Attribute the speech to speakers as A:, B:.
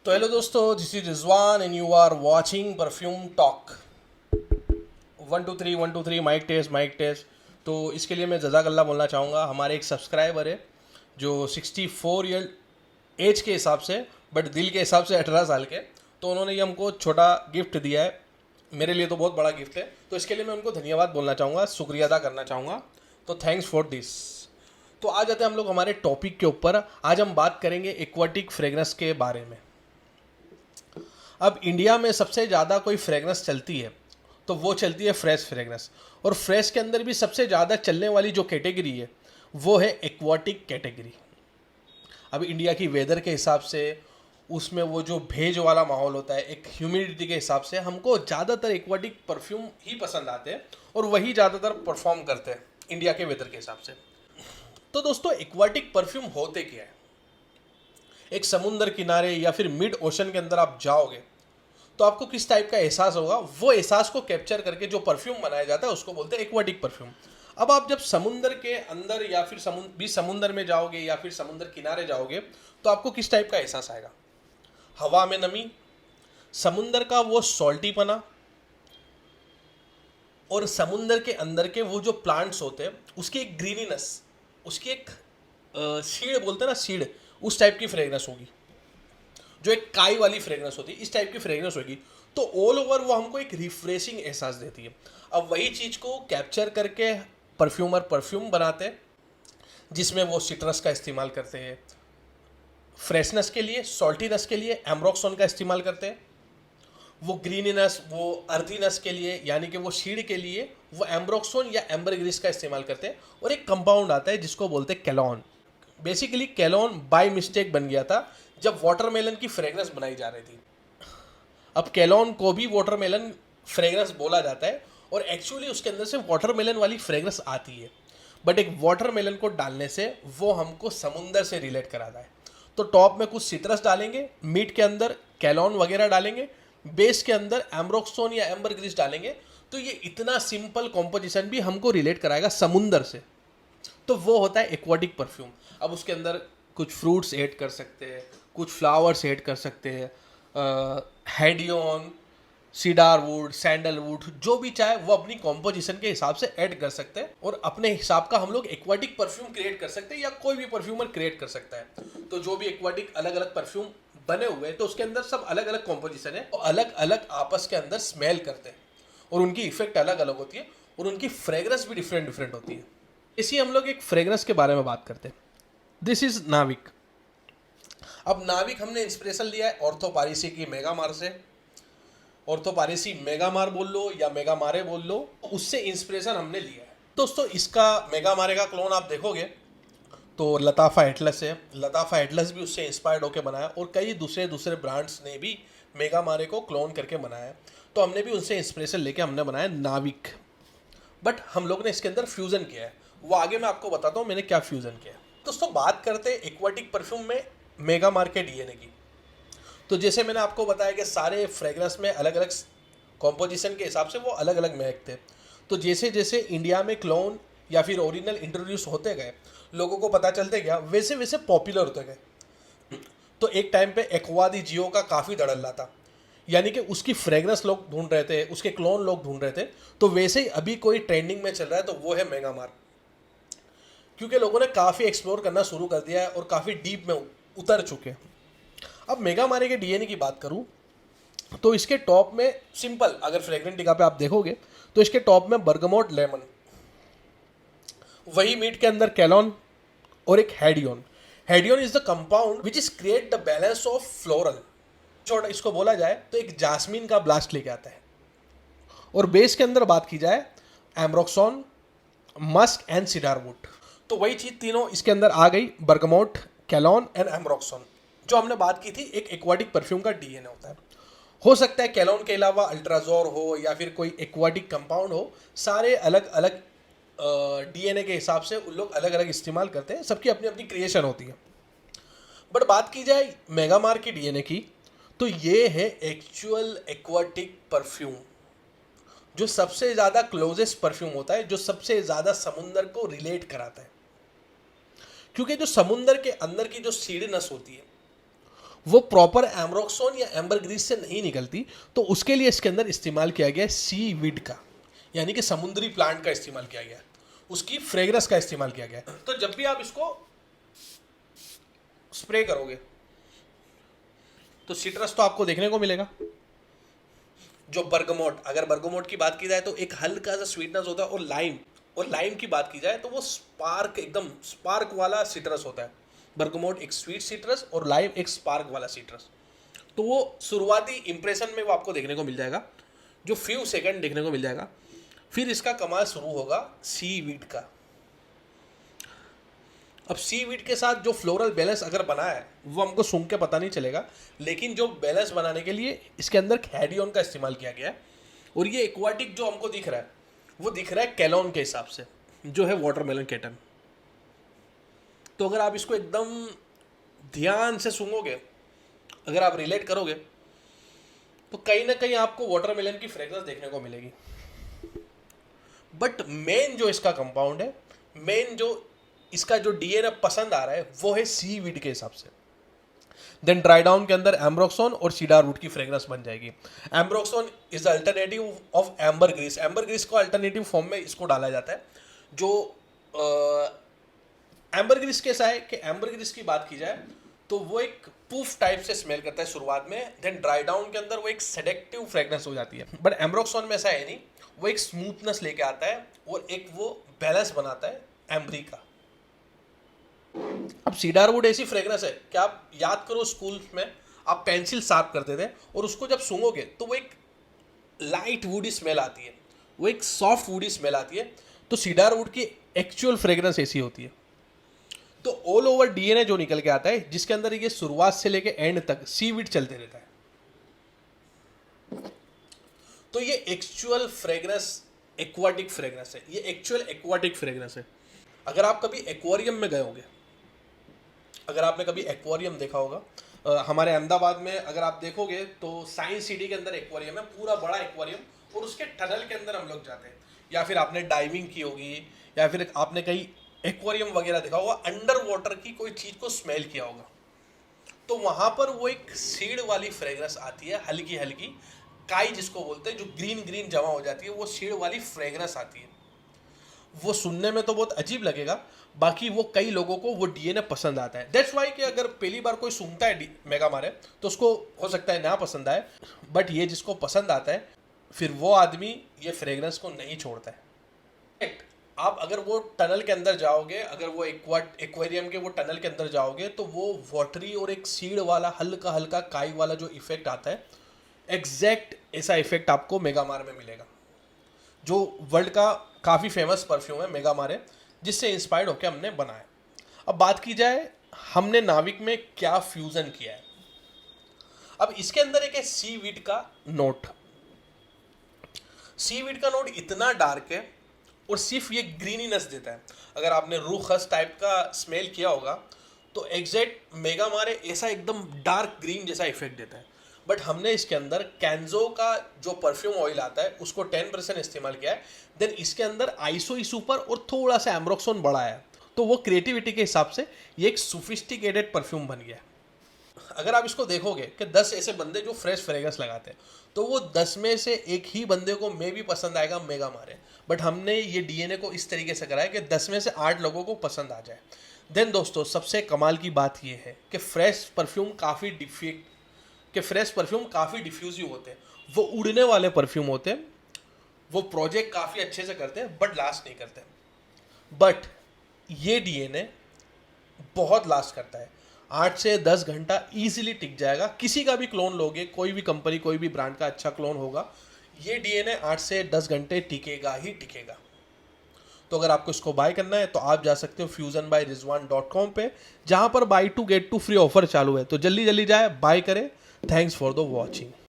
A: तो हेलो दोस्तों, this is Rizwan and you are watching perfume talk. 1 2 3 1 2 3 mic test. तो इसके लिए मैं जज़ाकल्ला बोलना चाहूँगा। हमारे एक सब्सक्राइबर है जो 64 ईयर एज के हिसाब से, बट दिल के हिसाब से 18 साल के। तो उन्होंने ये हमको छोटा गिफ्ट दिया है। मेरे लिए तो बहुत बड़ा गिफ्ट है, तो इसके लिए मैं उनको धन्यवाद बोलना चाहूँगा, शुक्रिया अदा करना चाहूँगा। तो थैंक्स फॉर दिस। तो आ जाते हैं हम लोग हमारे टॉपिक के ऊपर। आज हम बात करेंगे एक्वाटिक फ्रेगनेंस के बारे में। अब इंडिया में सबसे ज़्यादा कोई फ्रेगनेंस चलती है तो वो चलती है फ्रेश फ्रेगनेंस। और फ्रेश के अंदर भी सबसे ज़्यादा चलने वाली जो कैटेगरी है वो है एक्वाटिक कैटेगरी। अब इंडिया की वेदर के हिसाब से, उसमें वो जो भेज वाला माहौल होता है, एक ह्यूमिडिटी के हिसाब से हमको ज़्यादातर एक्वाटिक परफ्यूम ही पसंद आते हैं और वही ज़्यादातर परफॉर्म करते हैं इंडिया के वेदर के हिसाब से। तो दोस्तों, एक्वाटिक परफ्यूम होते क्या है? एक समुंदर किनारे या फिर मिड ओशन के अंदर आप जाओगे तो आपको किस टाइप का एहसास होगा, वो एहसास को कैप्चर करके जो परफ्यूम बनाया जाता है उसको बोलते हैं एक्वाटिक परफ्यूम। अब आप जब समुंदर के अंदर या फिर समुंदर में जाओगे या फिर समुंदर किनारे जाओगे तो आपको किस टाइप का एहसास आएगा? हवा में नमी, समुंदर का वो सॉल्टीपना, और समुंदर के अंदर के वो जो प्लांट्स होते हैं उसकी एक ग्रीनीनेस, उसकी एक सीड बोलते हैं ना, सीड, उस टाइप की फ्रेगनेंस होगी, जो एक काई वाली फ्रेगनेंस होती है, इस टाइप की फ्रेगनेंस होगी। तो ऑल ओवर वो हमको एक रिफ्रेशिंग एहसास देती है। अब वही चीज़ को कैप्चर करके परफ्यूमर परफ्यूम बनाते हैं, जिसमें वो सिट्रस का इस्तेमाल करते हैं, फ्रेशनेस के लिए, सॉल्टीनेस के लिए एम्ब्रोक्सोन का इस्तेमाल करते हैं, वो ग्रीनीनेस, वो अर्दीनेस के लिए यानी कि वो शीड के लिए वो एम्ब्रोक्सोन या एम्बरग्रीस का इस्तेमाल करते हैं। और एक कंपाउंड आता है जिसको बोलते हैं कैलोन। बेसिकली कैलोन बाय मिस्टेक बन गया था जब वाटरमेलन की फ्रेगनेंस बनाई जा रही थी। अब कैलोन को भी वाटरमेलन फ्रेगनेंस बोला जाता है और एक्चुअली उसके अंदर से वाटरमेलन वाली फ्रेगनेंस आती है, बट एक वाटरमेलन को डालने से वो हमको समुंदर से रिलेट कराता है। तो टॉप में कुछ सिट्रस डालेंगे, मीट के अंदर कैलोन वगैरह डालेंगे, बेस के अंदर एम्ब्रोक्सोन या एम्बरग्रीस डालेंगे। तो ये इतना सिंपल कॉम्पोजिशन भी हमको रिलेट कराएगा समुंदर से। तो वो होता है एक्वाटिक परफ्यूम। अब उसके अंदर कुछ फ्रूट्स ऐड कर सकते हैं, कुछ फ्लावर्स ऐड कर सकते हैं, हेडियन, सीडारवुड, सैंडलवुड, जो भी चाहे वो अपनी कॉम्पोजिशन के हिसाब से ऐड कर सकते हैं और अपने हिसाब का हम लोग एक्वाटिक परफ्यूम क्रिएट कर सकते हैं, या कोई भी परफ्यूमर क्रिएट कर सकता है। तो जो भी एक्वाटिक अलग अलग परफ्यूम बने हुए हैं तो उसके अंदर सब अलग अलग कॉम्पोजिशन है, तो अलग अलग आपस के अंदर स्मेल करते हैं और उनकी इफेक्ट अलग अलग होती है और उनकी फ्रेग्रेंस भी डिफरेंट डिफरेंट होती है। इसी हम लोग एक फ्रेग्रेंस के बारे में बात करते हैं। दिस इज नाविक। अब नाविक हमने इंस्पिरेशन लिया है ऑर्थोपारिसी की मेगामार से। ऑर्थोपारिसी मेगामार बोल लो या मेगामारे बोल लो, उससे इंस्पिरेशन हमने लिया है। दोस्तों, इसका मेगामारे का क्लोन आप देखोगे तो लताफा एटलस है। लताफा एटलस भी उससे इंस्पायर्ड होकर बनाया और कई दूसरे दूसरे ब्रांड्स ने भी मेगामारे को क्लोन करके बनाया है। तो हमने भी उनसे इंस्पिरेशन लेके हमने बनाया नाविक, बट हम लोग ने इसके अंदर फ्यूज़न किया है। वो आगे मैं आपको बताता हूँ मैंने क्या फ्यूज़न किया है। दोस्तों, बात करते हैं एक्वाटिक परफ्यूम में मेगामार के डीएनए की। तो जैसे मैंने आपको बताया कि सारे फ्रेगरेंस में अलग अलग कॉम्पोजिशन के हिसाब से वो अलग अलग महक थे। तो जैसे जैसे इंडिया में क्लोन या फिर ओरिजिनल इंट्रोड्यूस होते गए, लोगों को पता चलते गया, वैसे वैसे पॉपुलर होते गए। तो एक टाइम पे एक्वा दी जियो का काफ़ी धड़ल्ला था, यानी कि उसकी फ्रेगरेंस लोग ढूंढ रहे थे, उसके क्लोन लोग ढूंढ रहे थे। तो वैसे ही अभी कोई ट्रेंडिंग में चल रहा है तो वो है मेगामार, क्योंकि लोगों ने काफ़ी एक्सप्लोर करना शुरू कर दिया है और काफ़ी डीप में उतर चुके हैं। अब मेगामारे के डीएनए की बात करूं तो इसके टॉप में सिंपल, अगर फ्रेग्रेंटिका पे आप देखोगे तो इसके टॉप में बर्गमोट लेमन, वही मीट के अंदर कैलोन और एक Hadean. Hadean is the compound which is create the balance of floral. छोटा इसको बोला जाए तो एक जास्मीन का ब्लास्ट लेके आता है। और बेस के अंदर बात की जाए एम्ब्रोक्सोन, मस्क एंड सीडारवुड। तो वही चीज़ तीनों इसके अंदर आ गई, बर्गमोट, कैलोन एंड एम्ब्रोक्सोन। जो हमने बात की थी, एक एक्वाटिक परफ्यूम का डीएनए होता है। हो सकता है कैलोन के अलावा अल्ट्राजोर हो या फिर कोई एक्वाटिक कंपाउंड हो, सारे अलग अलग डीएनए के हिसाब से उन लोग अलग अलग इस्तेमाल करते हैं, सबकी अपनी अपनी क्रिएशन होती है। बट बात की जाए मेगामार की डीएनए की तो ये है एक्चुअल एक्वाटिक परफ्यूम, जो सबसे ज़्यादा क्लोजेस्ट परफ्यूम होता है, जो सबसे ज़्यादा समुंदर को रिलेट कराता है। क्योंकि जो समुंदर के अंदर की जो सीडनेस होती है वो प्रॉपर एम्ब्रोक्सोन या एम्बरग्रीस से नहीं निकलती, तो उसके लिए इसके अंदर इस्तेमाल किया गया है सी वीड का, यानी कि समुद्री प्लांट का इस्तेमाल किया गया है, उसकी फ्रेग्रेंस का इस्तेमाल किया गया है। तो जब भी आप इसको स्प्रे करोगे तो सिट्रस तो आपको देखने को मिलेगा। जो बर्गमोट, अगर बर्गमोट की बात की जाए तो एक हल्का सा स्वीटनेस होता है, और लाइम की बात की जाए तो वो स्पार्क, एकदम स्पार्क वाला सिट्रस होता है। बर्गमोट एक स्वीट सिट्रस और लाइम एक स्पार्क वाला सिट्रस। तो वो शुरुआती इंप्रेशन में वो आपको देखने को मिल जाएगा, जो फ्यू सेकंड देखने को मिल जाएगा। फिर इसका कमाल शुरू होगा सी वीड का। अब सी वीड के साथ जो फ्लोरल बैलेंस अगर बना है वो हमको सूंघ के पता नहीं चलेगा, लेकिन जो बैलेंस बनाने के लिए इसके अंदर हैडियन का इस्तेमाल किया गया है। और ये एक्वाटिक जो हमको दिख रहा है वो दिख रहा है कैलोन के हिसाब से, जो है वाटरमेलन केटन। तो अगर आप इसको एकदम ध्यान से सूंघोगे, अगर आप रिलेट करोगे, तो कहीं ना कहीं आपको वाटरमेलन की फ्रेग्रेंस देखने को मिलेगी। बट मेन जो इसका कंपाउंड है, मेन जो इसका जो डीएनए पसंद आ रहा है वो है सी वीड के हिसाब से। देन ड्राई डाउन के अंदर एम्ब्रोक्सोन और सीडार वुड की फ्रेग्रेंस बन जाएगी। Ambroxan is alternative of ambergris. Ambergris को अल्टरनेटिव फॉर्म में इसको डाला जाता है। जो एम्बरग्रीस कैसा है कि एम्बरग्रीस की बात की जाए तो वो एक पूफ टाइप से स्मेल करता है शुरुआत में, देन ड्राई डाउन के अंदर वो एक सेडेक्टिव फ्रेग्रेंस हो जाती है। बट एम्ब्रोक्सोन में ऐसा है नहीं, वो एक स्मूथनेस लेके आता है और एक वो बैलेंस बनाता है एम्ब्री का। अब सीडार वुड ऐसी फ्रेग्रेंस है कि आप याद करो स्कूल में आप पेंसिल शार्प करते थे और उसको जब सूंघोगे तो वो एक लाइट वुडी स्मेल आती है, वो एक सॉफ्ट वुडी स्मेल आती है। तो सीडार वुड की एक्चुअल फ्रेग्रेंस ऐसी होती है। तो ऑल ओवर डीएनए जो निकल के आता है, जिसके अंदर ये शुरुआत से लेके एंड तक सी वीड चलते रहता है। तो ये एक्चुअल फ्रेग्रेंस एक्वाटिक फ्रेग्रेंस है, ये एक्चुअल एक्वाटिक फ्रेग्रेंस है। अगर आप कभी एक्वेरियम में गए होंगे, अगर आपने कभी एक्वेरियम देखा होगा, हमारे अहमदाबाद में अगर आप देखोगे तो साइंस सिटी के अंदर एक्वेरियम है, पूरा बड़ा एक्वेरियम, और उसके टनल के अंदर हम लोग जाते हैं। या फिर आपने डाइविंग की होगी, या फिर आपने कहीं एक्वेरियम वगैरह देखा होगा, अंडर वाटर की कोई चीज़ को स्मेल किया होगा, तो वहाँ पर वो एक सीड वाली फ्रेग्रेंस आती है, हल्की हल्की काई जिसको बोलते हैं, जो ग्रीन ग्रीन जमा हो जाती है, वो सीड वाली फ्रेग्रेंस आती है। वो सुनने में तो बहुत अजीब लगेगा, बाकी वो कई लोगों को वो डीएनए पसंद आता है। दैट्स वाई कि अगर पहली बार कोई सुनता है मेगा मारे तो उसको हो सकता है ना पसंद आए, बट ये जिसको पसंद आता है फिर वो आदमी ये फ्रेग्रेंस को नहीं छोड़ता है। आप अगर वो टनल के अंदर जाओगे, अगर वो एक्वेरियम के वो टनल के अंदर जाओगे, तो वो वाटरी और एक सीड वाला हल्का हल्का काई वाला जो इफेक्ट आता है, एग्जैक्ट ऐसा इफेक्ट आपको मेगामार में मिलेगा, जो वर्ल्ड का काफ़ी फेमस परफ्यूम है मेगामारे, जिससे इंस्पायर्ड होकर हमने बनाया। अब बात की जाए हमने नाविक में क्या फ्यूजन किया है। अब इसके अंदर एक है सी वीड का नोट। सी वीड का नोट इतना डार्क है और सिर्फ ये ग्रीनीनेस देता है। अगर आपने रूह खस टाइप का स्मेल किया होगा तो एग्जैक्ट मेगामारे ऐसा एकदम डार्क ग्रीन जैसा इफेक्ट देता है। बट हमने इसके अंदर कैंजो का जो परफ्यूम ऑयल आता है उसको 10% इस्तेमाल किया है। देन इसके अंदर आइसो सुपर और थोड़ा सा एम्ब्रोक्सोन बढ़ाया है, तो वो क्रिएटिविटी के हिसाब से ये एक सोफिस्टिकेटेड परफ्यूम बन गया। अगर आप इसको देखोगे कि 10 ऐसे बंदे जो फ्रेश फ्रेग्रेंस लगाते हैं, तो वो 10 में से एक ही बंदे को मे भी पसंद आएगा मेगामारे। बट हमने ये डीएनए को इस तरीके से कराया कि 10 में से 8 लोगों को पसंद आ जाए। देन दोस्तों सबसे कमाल की बात ये है कि फ्रेश परफ्यूम काफ़ी डिफ्यूजिव होते हैं, वो उड़ने वाले परफ्यूम होते हैं, वो प्रोजेक्ट काफ़ी अच्छे से करते हैं बट लास्ट नहीं करते। बट ये डीएनए बहुत लास्ट करता है, 8 से 10 घंटा ईजिली टिक जाएगा। किसी का भी क्लोन लोगे, कोई भी कंपनी कोई भी ब्रांड का अच्छा क्लोन होगा, ये डीएनए 8 से 10 घंटे टिकेगा ही टिकेगा। तो अगर आपको इसको बाय करना है तो आप जा सकते हो fusionbyrizwan.com पे, जहाँ पर बाय 2 get 2 फ्री ऑफर चालू है। तो जल्दी जल्दी जाए, बाय करें। Thanks for the watching.